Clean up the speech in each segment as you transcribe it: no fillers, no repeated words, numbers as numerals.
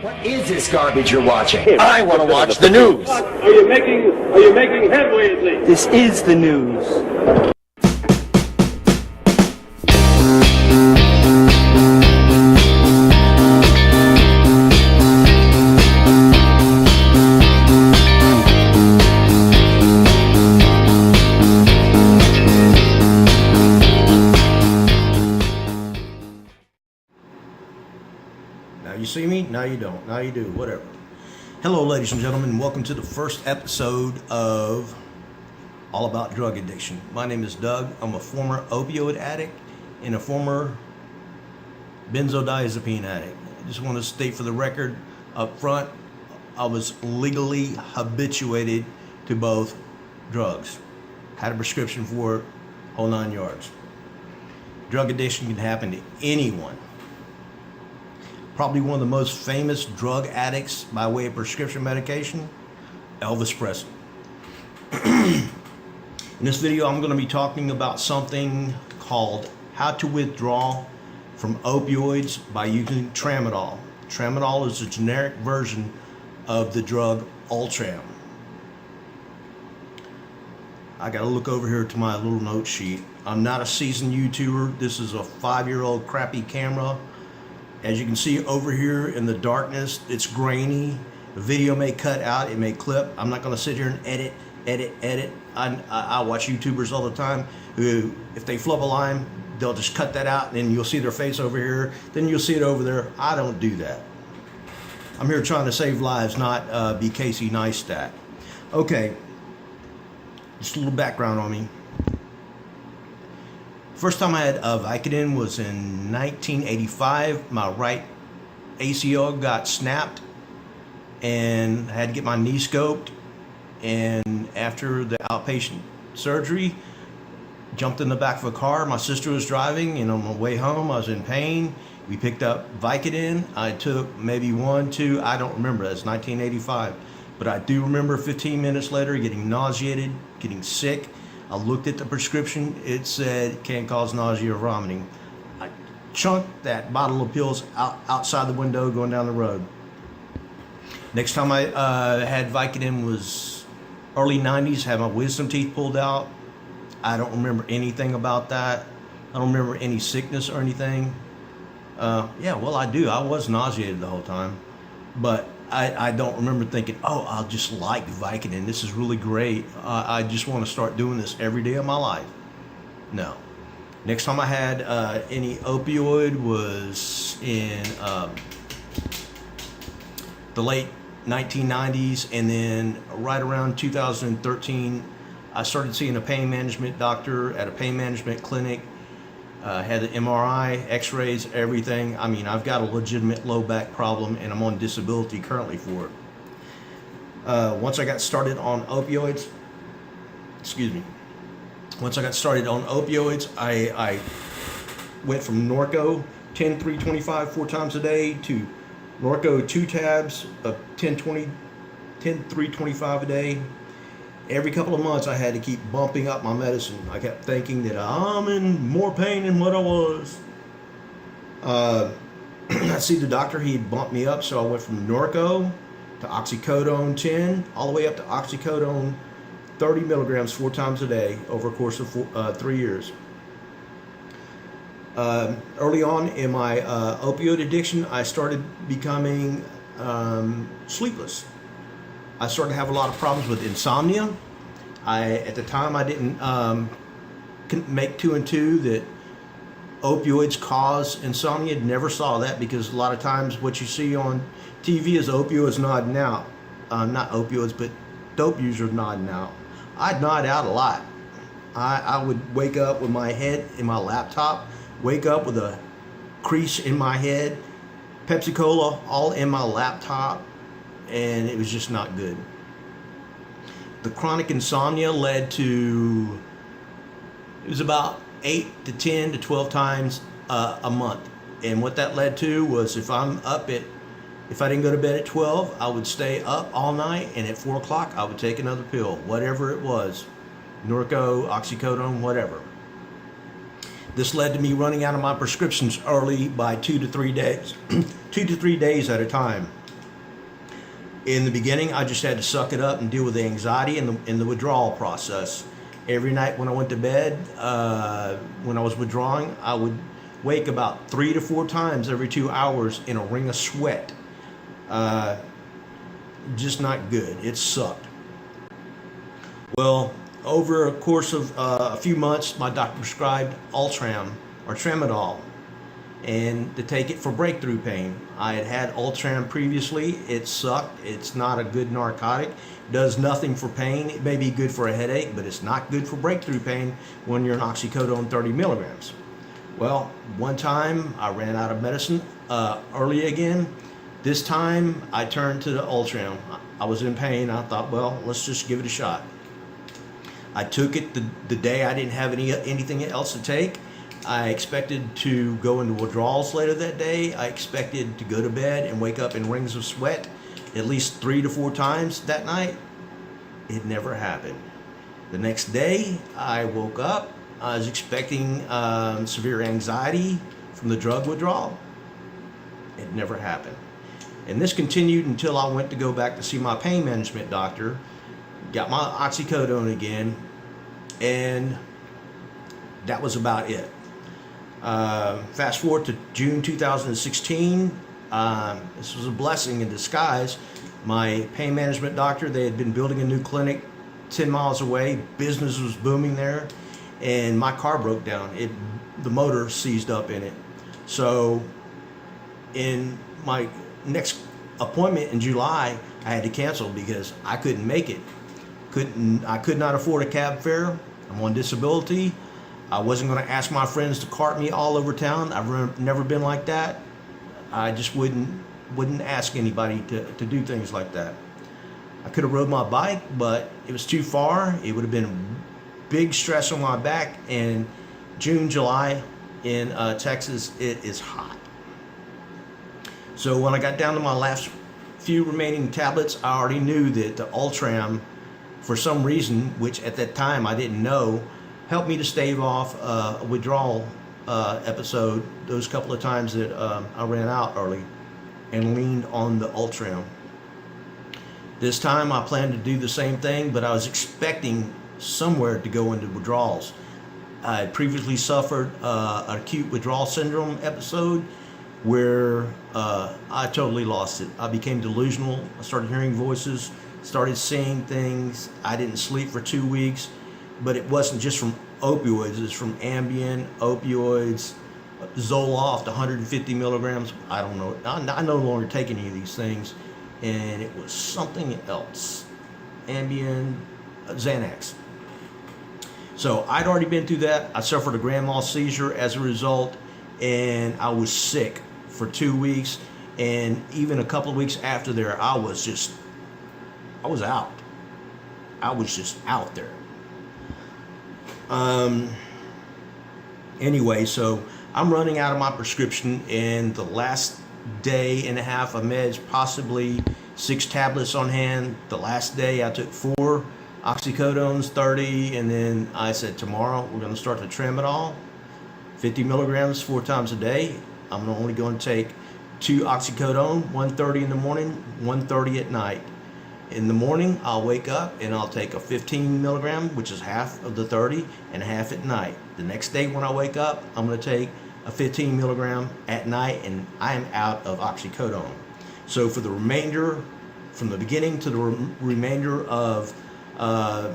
What is this garbage you're watching? I want to watch the news. Are you making headway at least? This is the news. Now you see me, now you don't, now you do, whatever. Hello ladies and gentlemen, welcome to the first episode of All About Drug Addiction. My name is Doug. I'm a former opioid addict and a former benzodiazepine addict. I just want to state for the record up front, I was legally habituated to both drugs. Had a prescription for it, whole 9 yards. Drug addiction can happen to anyone. Probably one of the most famous drug addicts by way of prescription medication, Elvis Presley. In this video, I'm going to be talking about something called how to withdraw from opioids by using Tramadol. Tramadol is a generic version of the drug Ultram. I got to look over here to my little note sheet. I'm not a seasoned YouTuber. This is a 5-year-old crappy camera. As you can see over here in the darkness, it's grainy. The video may cut out, it may clip. I'm not going to sit here and edit. I watch YouTubers all the time who, if they flub a line, they'll just cut that out and then you'll see their face over here. Then you'll see it over there. I don't do that. I'm here trying to save lives, not be Casey Neistat. Okay, just a little background on me. First time I had Vicodin was in 1985. My right ACL got snapped and I had to get my knee scoped. And after the outpatient surgery, jumped in the back of a car. My sister was driving and on my way home I was in pain. We picked up Vicodin. I took maybe 1, 2, I don't remember. That's 1985. But I do remember 15 minutes later getting nauseated, getting sick. I looked at the prescription, it said can't cause nausea or vomiting. I chunked that bottle of pills outside the window going down the road. Next time I had Vicodin was early 90s, had my wisdom teeth pulled out. I don't remember anything about that. I don't remember any sickness or anything. Yeah, well I do, I was nauseated the whole time. But I don't remember thinking, oh, I'll just like Vicodin. This is really great. I just want to start doing this every day of my life. No. Next time I had any opioid was in the late 1990s, and then right around 2013, I started seeing a pain management doctor at a pain management clinic. Had an MRI, x-rays, everything. I mean, I've got a legitimate low back problem and I'm on disability currently for it. Once I got started on opioids, I went from Norco 10-3-25 4 times a day to Norco 2 tabs of 10-3-25 a day. Every couple of months I had to keep bumping up my medicine. I kept thinking that I'm in more pain than what I was. I see the doctor, he bumped me up, so I went from Norco to Oxycodone 10 all the way up to Oxycodone 30 milligrams 4 times a day over a course of 3 years. Early on in my opioid addiction, I started becoming sleepless. I started to have a lot of problems with insomnia. At the time, I didn't make 2 and 2 that opioids cause insomnia. Never saw that because a lot of times what you see on TV is opioids nodding out. Not opioids, but dope users nodding out. I'd nod out a lot. I would wake up with my head in my laptop, wake up with a crease in my head, Pepsi Cola all in my laptop, and it was just not good. The chronic insomnia led to, it was about 8 to 10 to 12 times a month. And what that led to was if I didn't go to bed at 12, I would stay up all night, and at 4 o'clock I would take another pill, whatever it was, Norco, Oxycodone, whatever. This led to me running out of my prescriptions early by 2 to 3 days, 2 to 3 days at a time. In the beginning, I just had to suck it up and deal with the anxiety and the withdrawal process. Every night when I went to bed, when I was withdrawing, I would wake about 3 to 4 times every 2 hours in a ring of sweat. Just not good. It sucked. Well, over a course of a few months, my doctor prescribed Ultram or Tramadol, and to take it for breakthrough pain. I had had Ultram previously. It sucked. It's not a good narcotic. Does nothing for pain. It may be good for a headache, but it's not good for breakthrough pain when you're on Oxycodone 30 milligrams. Well, one time I ran out of medicine early again. This time I turned to the Ultram. I was in pain. I thought, well, let's just give it a shot. I took it the day I didn't have anything else to take. I expected to go into withdrawals later that day. I expected to go to bed and wake up in rings of sweat at least 3 to 4 times that night. It never happened. The next day I woke up. I was expecting severe anxiety from the drug withdrawal. It never happened. And this continued until I went to go back to see my pain management doctor, got my Oxycodone again, and that was about it. Fast forward to June 2016. This was a blessing in disguise. My pain management doctor, they had been building a new clinic 10 miles away. Business was booming there, and my car broke down. The motor seized up in it. So in my next appointment in July, I had to cancel because I couldn't make it. I could not afford a cab fare. I'm on disability. I wasn't going to ask my friends to cart me all over town. I've never been like that. I just wouldn't ask anybody to do things like that. I could have rode my bike, but it was too far. It would have been big stress on my back. And June, July in Texas, it is hot. So when I got down to my last few remaining tablets, I already knew that the Ultram, for some reason, which at that time I didn't know, helped me to stave off a withdrawal episode those couple of times that I ran out early and leaned on the Ultram. This time I planned to do the same thing, but I was expecting somewhere to go into withdrawals. I had previously suffered an acute withdrawal syndrome episode where I totally lost it. I became delusional. I started hearing voices, started seeing things. I didn't sleep for 2 weeks, but it wasn't just from opioids. It's from Ambien, opioids, Zoloft, 150 milligrams. I don't know. I no longer take any of these things, and it was something else. Ambien, Xanax. So I'd already been through that. I suffered a grand mal seizure as a result, and I was sick for 2 weeks. And even a couple of weeks after there, I was out. I was just out there. Anyway, so I'm running out of my prescription, and the last day and a half of meds, possibly 6 tablets on hand. The last day I took 4 Oxycodones, 30, and then I said tomorrow we're going to start the Tramadol, 50 milligrams 4 times a day. I'm only going to take 2 Oxycodone, 1:30 in the morning, 1:30 at night. In the morning, I'll wake up and I'll take a 15 milligram, which is half of the 30, and half at night. The next day when I wake up, I'm going to take a 15 milligram at night, and I am out of Oxycodone. So for the remainder, from the beginning to the remainder of, I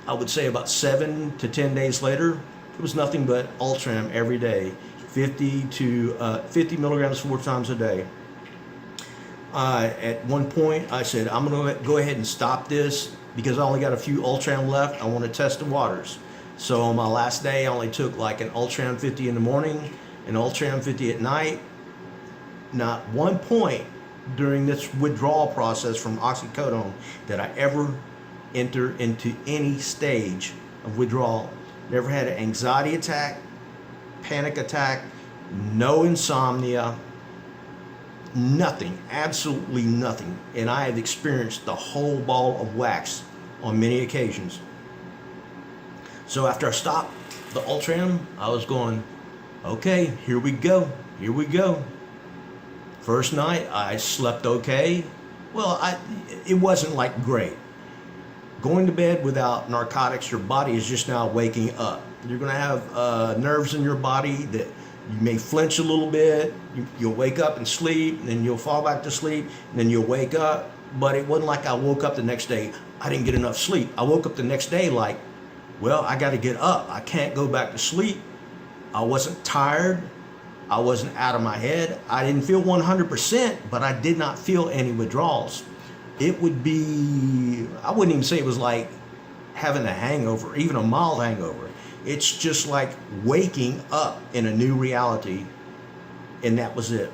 would say about 7 to 10 days later, it was nothing but Ultram every day, 50 milligrams 4 times a day. At one point, I said, I'm going to go ahead and stop this because I only got a few Ultram left. I want to test the waters. So on my last day, I only took like an Ultram 50 in the morning, an Ultram 50 at night. Not one point during this withdrawal process from Oxycodone did I ever enter into any stage of withdrawal. Never had an anxiety attack, panic attack, no insomnia, nothing, absolutely nothing. And I have experienced the whole ball of wax on many occasions. So after I stopped the Ultram, I was going, okay, here we go. First night, I slept okay. Well, it wasn't like great. Going to bed without narcotics, your body is just now waking up. You're going to have nerves in your body that you may flinch a little bit. You'll wake up and sleep, and then you'll fall back to sleep, and then you'll wake up. But it wasn't like I woke up the next day, I didn't get enough sleep. I woke up the next day like, well, I got to get up. I can't go back to sleep. I wasn't tired. I wasn't out of my head. I didn't feel 100%, but I did not feel any withdrawals. It would be, I wouldn't even say it was like having a hangover, even a mild hangover. It's just like waking up in a new reality, and that was it.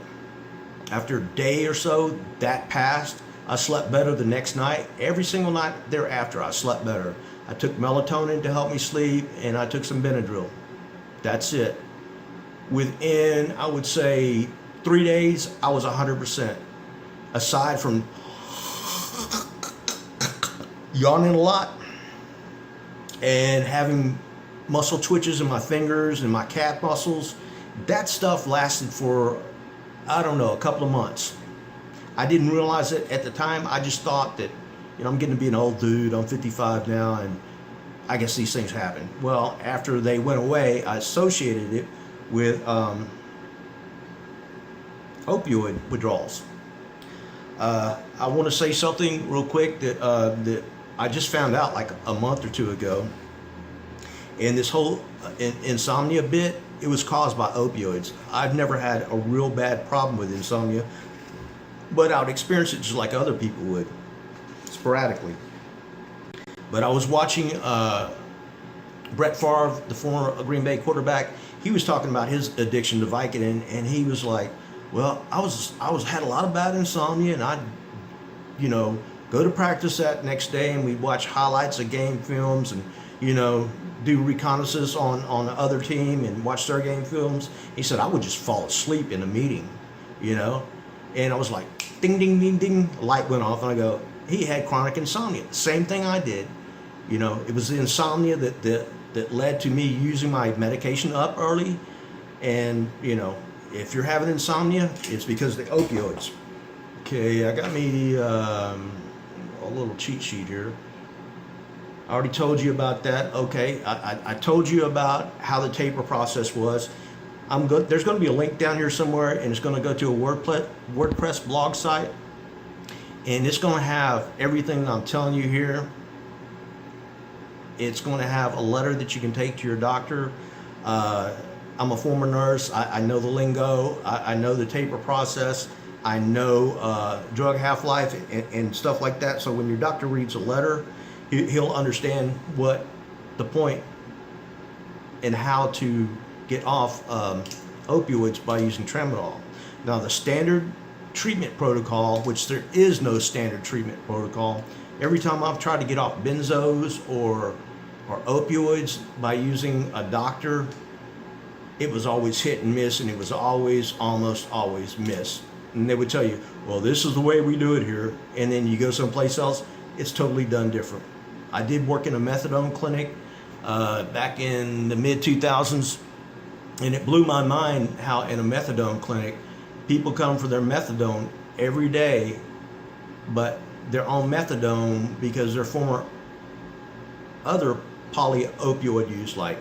After a day or so, that passed. I slept better the next night. Every single night thereafter, I slept better. I took melatonin to help me sleep, and I took some Benadryl. That's it. Within, I would say, 3 days, I was 100%. Aside from yawning a lot and having muscle twitches in my fingers and my calf muscles, that stuff lasted for, I don't know, a couple of months. I didn't realize it at the time. I just thought that, I'm getting to be an old dude. I'm 55 now, and I guess these things happen. Well, after they went away, I associated it with opioid withdrawals. I want to say something real quick that I just found out like a month or two ago. And this whole insomnia bit, it was caused by opioids. I've never had a real bad problem with insomnia, but I would experience it just like other people would, sporadically. But I was watching Brett Favre, the former Green Bay quarterback. He was talking about his addiction to Vicodin, and he was like, well, I had a lot of bad insomnia, and I'd, go to practice that next day, and we'd watch highlights of game films and, do reconnaissance on the other team and watch their game films. He said, I would just fall asleep in a meeting, and I was like, ding, ding, ding, ding, light went off, and I go, he had chronic insomnia. Same thing I did. It was the insomnia that led to me using my medication up early. And, if you're having insomnia, it's because of the opioids. Okay, I got me a little cheat sheet here. I already told you about that. Okay, I told you about how the taper process was. There's going to be a link down here somewhere, and it's going to go to a WordPress blog site. And it's going to have everything I'm telling you here. It's going to have a letter that you can take to your doctor. I'm a former nurse. I know the lingo. I know the taper process. I know drug half-life and stuff like that. So when your doctor reads a letter, he'll understand what the point and how to get off opioids by using Tramadol. Now, the standard treatment protocol, which there is no standard treatment protocol, every time I've tried to get off benzos or opioids by using a doctor, it was always hit and miss, and it was almost always miss. And they would tell you, well, this is the way we do it here. And then you go someplace else, it's totally done different. I did work in a methadone clinic back in the mid-2000s, and it blew my mind how in a methadone clinic, people come for their methadone every day, but they're on methadone because they're former other polyopioid use, like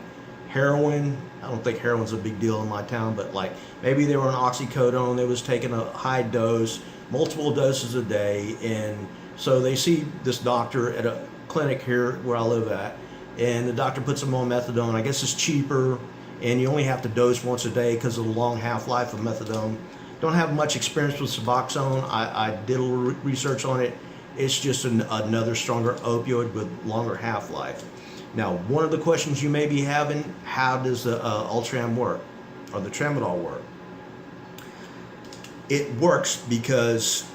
heroin. I don't think heroin's a big deal in my town, but like maybe they were on Oxycodone, they was taking a high dose, multiple doses a day, and so they see this doctor at a clinic here where I live at, and the doctor puts them on methadone. I guess it's cheaper, and you only have to dose once a day because of the long half-life of methadone. Don't have much experience with Suboxone. I did a little research on it. It's just another stronger opioid with longer half-life. Now, one of the questions you may be having, how does the Ultram work, or the Tramadol work? It works because,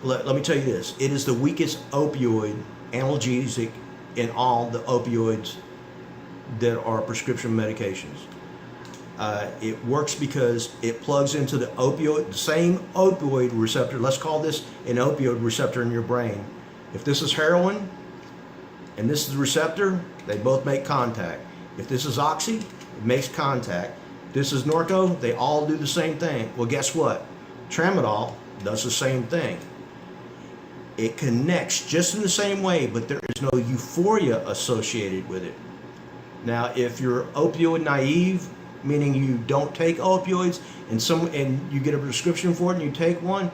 let me tell you this, it is the weakest opioid analgesic in all the opioids that are prescription medications. It works because it plugs into the same opioid receptor. Let's call this an opioid receptor in your brain. If this is heroin and this is the receptor, they both make contact. If this is oxy, it makes contact. If this is Norco, they all do the same thing. Well, guess what? Tramadol does the same thing. It connects just in the same way, but there is no euphoria associated with it. Now, if you're opioid naive, meaning you don't take opioids, and you get a prescription for it and you take one,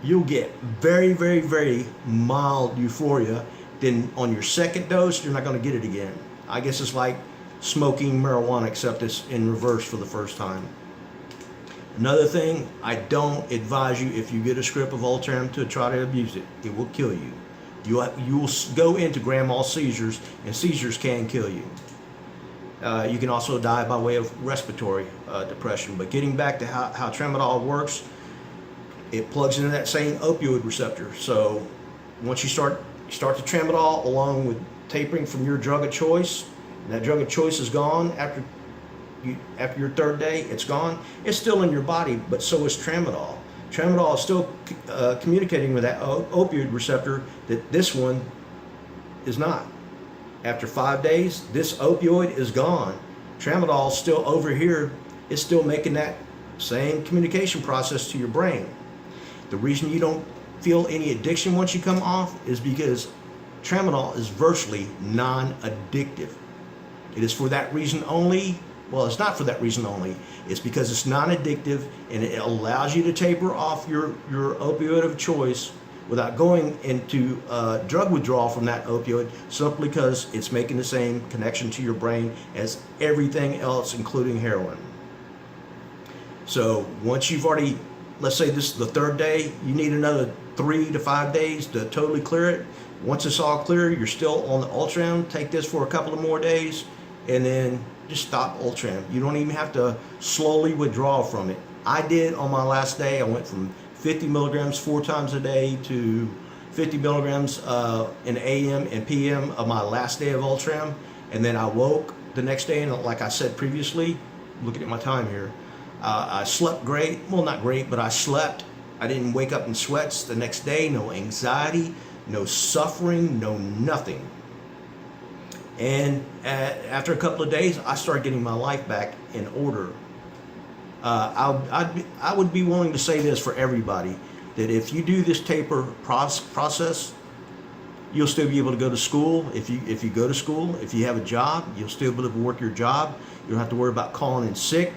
you'll get very, very, very mild euphoria. Then on your second dose, you're not going to get it again. I guess it's like smoking marijuana, except it's in reverse for the first time. Another thing, I don't advise you, if you get a script of Ultram, to try to abuse it. It will kill you. You will go into grand mal seizures, and seizures can kill you. You can also die by way of respiratory depression. But getting back to how Tramadol works, it plugs into that same opioid receptor. So once you start the Tramadol along with tapering from your drug of choice, and that drug of choice is gone after your third day, it's gone. It's still in your body, but so is Tramadol. Tramadol is still communicating with that opioid receptor that this one is not. After 5 days, this opioid is gone. Tramadol is still over here. It's still making that same communication process to your brain. The reason you don't feel any addiction once you come off is because Tramadol is virtually non-addictive. It is for that reason only. Well, it's not for that reason only. It's because it's non-addictive, and it allows you to taper off your opioid of choice without going into drug withdrawal from that opioid, simply because it's making the same connection to your brain as everything else, including heroin. So once you've already, let's say this is the third day, you need another 3 to 5 days to totally clear it. Once it's all clear, you're still on the Ultram. Take this for a couple of more days, and then just stop Ultram. You don't even have to slowly withdraw from it. I did on my last day. I went from 50 milligrams 4 times a day to 50 milligrams in AM and PM of my last day of Ultram. And then I woke the next day, and like I said previously, looking at my time here, I slept great. Well, not great, but I slept. I didn't wake up in sweats the next day. No anxiety, no suffering, no nothing. And after a couple of days, I started getting my life back in order. I would be willing to say this for everybody, that if you do this taper process, you'll still be able to go to school. If you go to school, if you have a job, you'll still be able to work your job. You don't have to worry about calling in sick.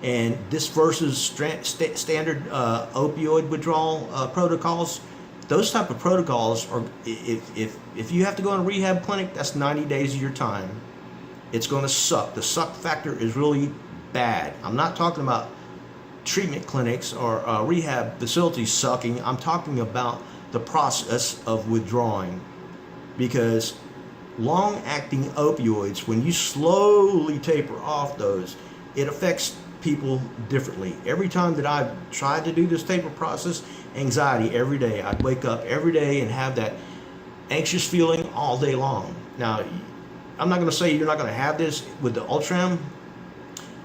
And this versus standard opioid withdrawal protocols, those type of protocols are, if you have to go in a rehab clinic, that's 90 days of your time. It's going to suck. The suck factor is really bad. I'm not talking about treatment clinics or rehab facilities sucking. I'm talking about the process of withdrawing, because long-acting opioids, when you slowly taper off those, it affects people differently. Every time that I've tried to do this taper process, anxiety every day. I'd wake up every day and have that anxious feeling all day long. Now, I'm not going to say you're not going to have this with the Ultram.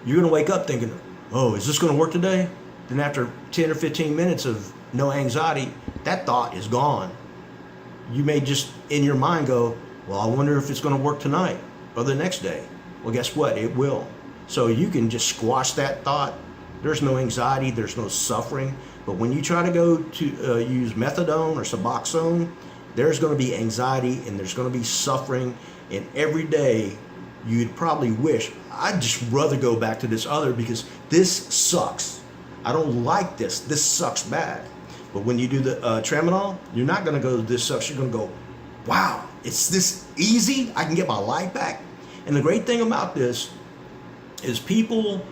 You're going to wake up thinking, oh, is this going to work today? Then after 10 or 15 minutes of no anxiety, that thought is gone. You may just in your mind go, well, I wonder if it's going to work tonight or the next day. Well, guess what? It will. So you can just squash that thought. There's no anxiety, there's no suffering. But when you try to go to use methadone or Suboxone, there's going to be anxiety and there's going to be suffering. And every day you'd probably wish, I'd just rather go back to this other because this sucks. I don't like this. This sucks bad. But when you do the Tramadol, you're not going to go, this sucks. You're going to go, wow, it's this easy. I can get my life back. And the great thing about this is people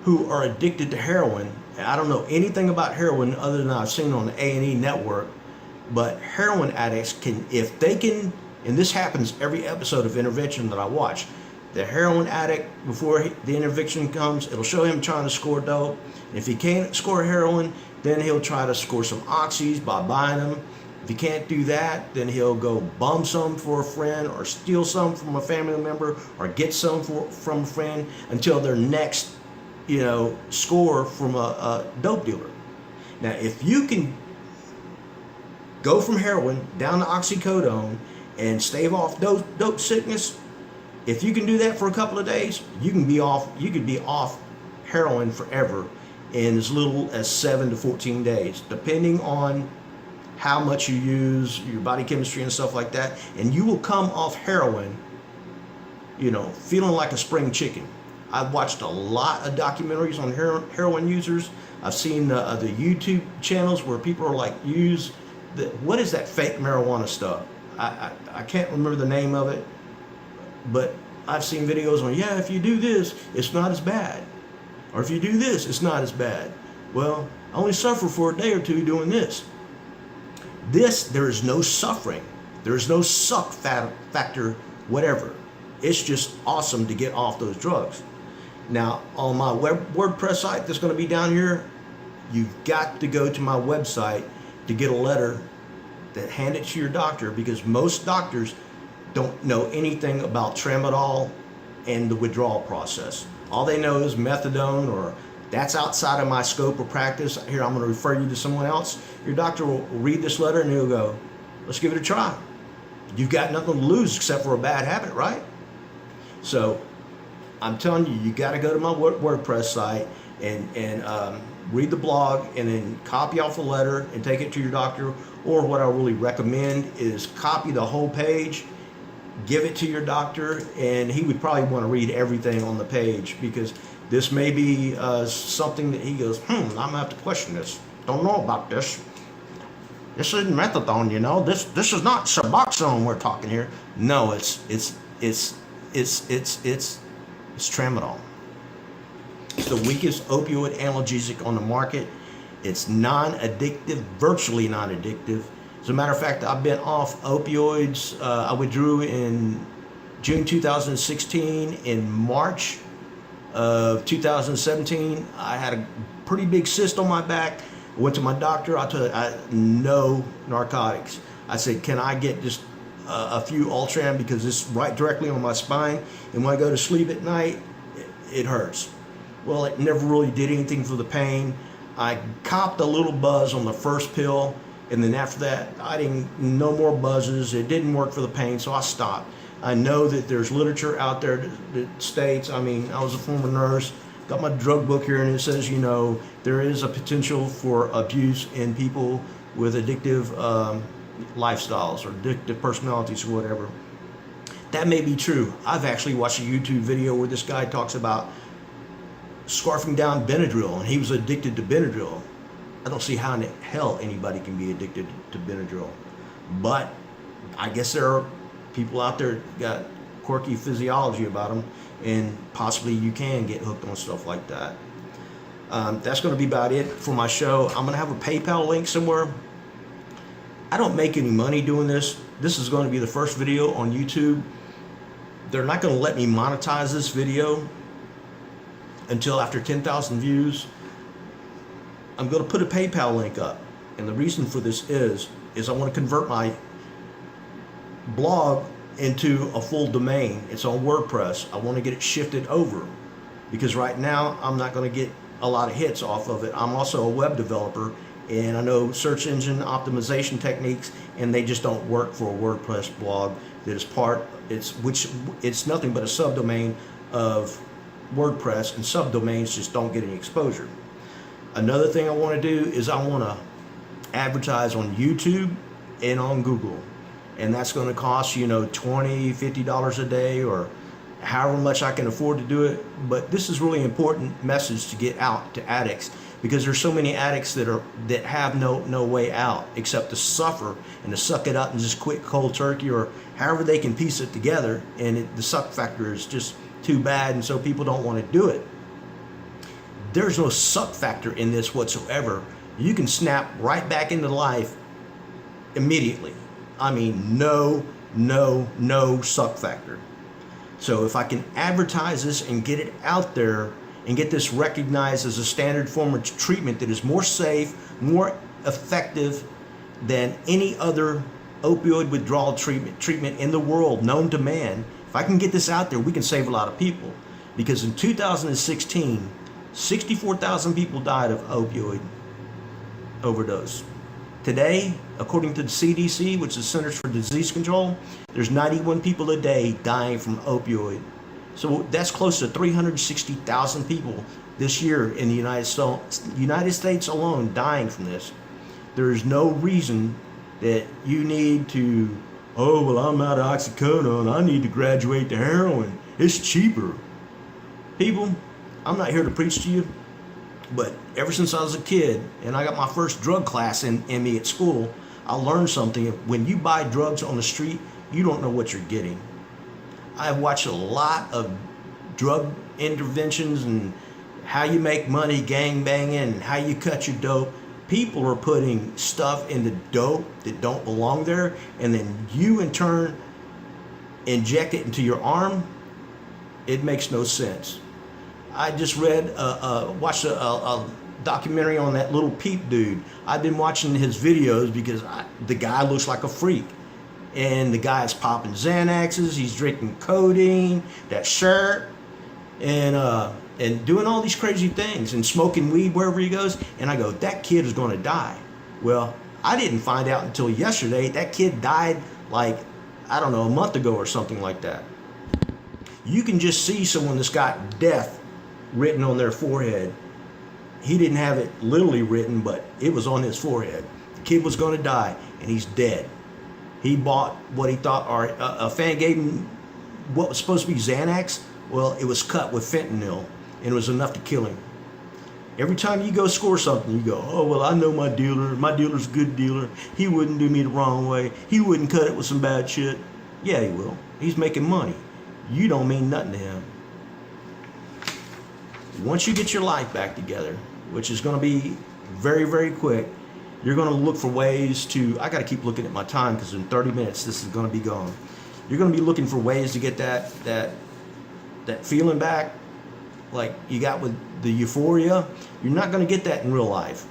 who are addicted to heroin, and I don't know anything about heroin other than I've seen on the A&E network, but heroin addicts can, if they can, and this happens every episode of Intervention that I watch, the heroin addict, before the intervention comes, it'll show him trying to score dope. And if he can't score heroin, then he'll try to score some oxys by buying them. If he can't do that, then he'll go bum some for a friend or steal some from a family member or get some from a friend until their next, score from a dope dealer. Now, if you can go from heroin down to Oxycodone and stave off dope sickness, if you can do that for a couple of days, you could be off heroin forever in as little as 7 to 14 days, depending on how much you use, your body chemistry and stuff like that, and you will come off heroin, you know, feeling like a spring chicken. I've watched a lot of documentaries on heroin users. I've seen the YouTube channels where people are like, what is that fake marijuana stuff? I can't remember the name of it, but I've seen videos on, yeah, if you do this, it's not as bad. Or if you do this, it's not as bad. Well, I only suffer for a day or two doing this. There is no suffering. There is no suck factor, whatever. It's just awesome to get off those drugs. Now, on my WordPress site that's going to be down here, you've got to go to my website to get a letter that hand it to your doctor, because most doctors don't know anything about Tramadol and the withdrawal process. All they know is methadone, or that's outside of my scope of practice. Here, I'm going to refer you to someone else. Your doctor will read this letter and he'll go, let's give it a try. You've got nothing to lose except for a bad habit, right? So I'm telling you, you got to go to my WordPress site and read the blog, and then copy off the letter and take it to your doctor. Or what I really recommend is copy the whole page, give it to your doctor, and he would probably want to read everything on the page, because this may be something that he goes, I'm gonna have to question this. Don't know about this. This isn't methadone, you know. This is not Suboxone we're talking here. No, it's Tramadol. It's the weakest opioid analgesic on the market. It's non-addictive, virtually non-addictive. As a matter of fact, I've been off opioids. I withdrew in June 2016. In March of 2017, I had a pretty big cyst on my back. I went to my doctor. I told him no narcotics. I said, can I get just a few Ultram, because it's right directly on my spine, and when I go to sleep at night, it hurts. Well, it never really did anything for the pain. I copped a little buzz on the first pill, and then after that, I didn't, no more buzzes. It didn't work for the pain, so I stopped. I know that there's literature out there that states, I mean, I was a former nurse, got my drug book here, and it says, you know, there is a potential for abuse in people with addictive lifestyles or addictive personalities or whatever. That may be true. I've actually watched a YouTube video where this guy talks about scarfing down Benadryl, and he was addicted to Benadryl. I don't see how in the hell anybody can be addicted to Benadryl. But I guess there are people out there that got quirky physiology about them, and possibly you can get hooked on stuff like that. That's going to be about it for my show. I'm going to have a PayPal link somewhere. I don't make any money doing this. This is going to be the first video on YouTube. They're not going to let me monetize this video until after 10,000 views. I'm going to put a PayPal link up, and the reason for this is I want to convert my blog into a full domain. It's on WordPress. I want to get it shifted over, because right now I'm not going to get a lot of hits off of it. I'm also a web developer, and I know search engine optimization techniques, and they just don't work for a WordPress blog that is it's nothing but a subdomain of WordPress, and subdomains just don't get any exposure. Another thing I want to do is I want to advertise on YouTube and on Google, and that's going to cost, you know, $20, $50 a day, or however much I can afford to do it. But this is really important message to get out to addicts, because there's so many addicts that have no way out except to suffer and to suck it up and just quit cold turkey, or however they can piece it together, and the suck factor is just too bad, and so people don't want to do it. There's no suck factor in this whatsoever. You can snap right back into life immediately. I mean, no suck factor. So if I can advertise this and get it out there and get this recognized as a standard form of treatment that is more safe, more effective than any other opioid withdrawal treatment in the world known to man, if I can get this out there, we can save a lot of people. Because in 2016, 64,000 people died of opioid overdose. Today, according to the CDC, which is Centers for Disease Control, there's 91 people a day dying from opioid. So that's close to 360,000 people this year in the United States alone dying from this. There's no reason that you need to, oh, well, I'm out of Oxycodone, I need to graduate to heroin. It's cheaper. People, I'm not here to preach to you, but ever since I was a kid and I got my first drug class in me at school, I learned something. When you buy drugs on the street, you don't know what you're getting. I've watched a lot of drug interventions and how you make money gang banging and how you cut your dope. People are putting stuff in the dope that don't belong there, and then you in turn inject it into your arm. It makes no sense. I just watched a documentary on that little Peep dude. I've been watching his videos because the guy looks like a freak. And the guy's popping Xanaxes, he's drinking codeine, that shirt, and doing all these crazy things and smoking weed wherever he goes. And I go, that kid is going to die. Well, I didn't find out until yesterday. That kid died like, I don't know, a month ago or something like that. You can just see someone that's got death written on their forehead. He didn't have it literally written, but it was on his forehead. The kid was going to die, and he's dead. He bought what he thought, or a fan gave him what was supposed to be Xanax. Well, it was cut with fentanyl, and it was enough to kill him. Every time you go score something, you go, oh, well, I know my dealer. My dealer's a good dealer. He wouldn't do me the wrong way. He wouldn't cut it with some bad shit. Yeah, he will. He's making money. You don't mean nothing to him. Once you get your life back together, which is going to be very, very quick, you're going to look for ways to, I got to keep looking at my time because in 30 minutes this is going to be gone. You're going to be looking for ways to get that feeling back like you got with the euphoria. You're not going to get that in real life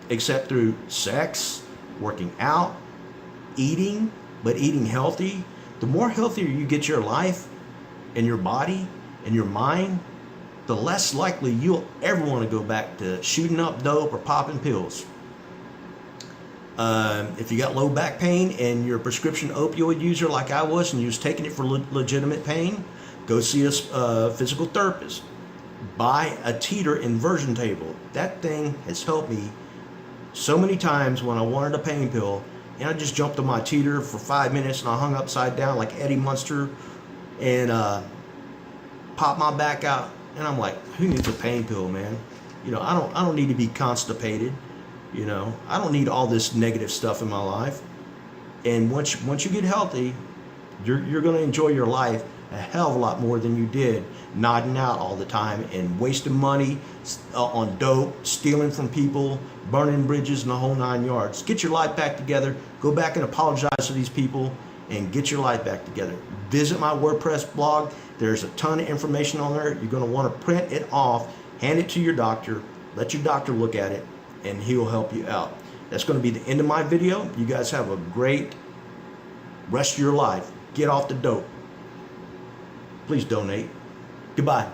except through sex, working out, eating, but eating healthy. The more healthier you get your life and your body and your mind, the less likely you'll ever want to go back to shooting up dope or popping pills. If you got low back pain and you're a prescription opioid user like I was and you was taking it for legitimate pain, go see a physical therapist. Buy a teeter inversion table. That thing has helped me so many times when I wanted a pain pill, and I just jumped on my teeter for 5 minutes and I hung upside down like Eddie Munster and popped my back out. And I'm like, who needs a pain pill, man? You know, I don't need to be constipated. You know, I don't need all this negative stuff in my life. And once you get healthy, you're going to enjoy your life a hell of a lot more than you did nodding out all the time and wasting money on dope, stealing from people, burning bridges, and the whole 9 yards. Get your life back together. Go back and apologize to these people and get your life back together. Visit my WordPress blog. There's a ton of information on there. You're going to want to print it off, hand it to your doctor, let your doctor look at it, and he'll help you out. That's going to be the end of my video. You guys have a great rest of your life. Get off the dope. Please donate. Goodbye.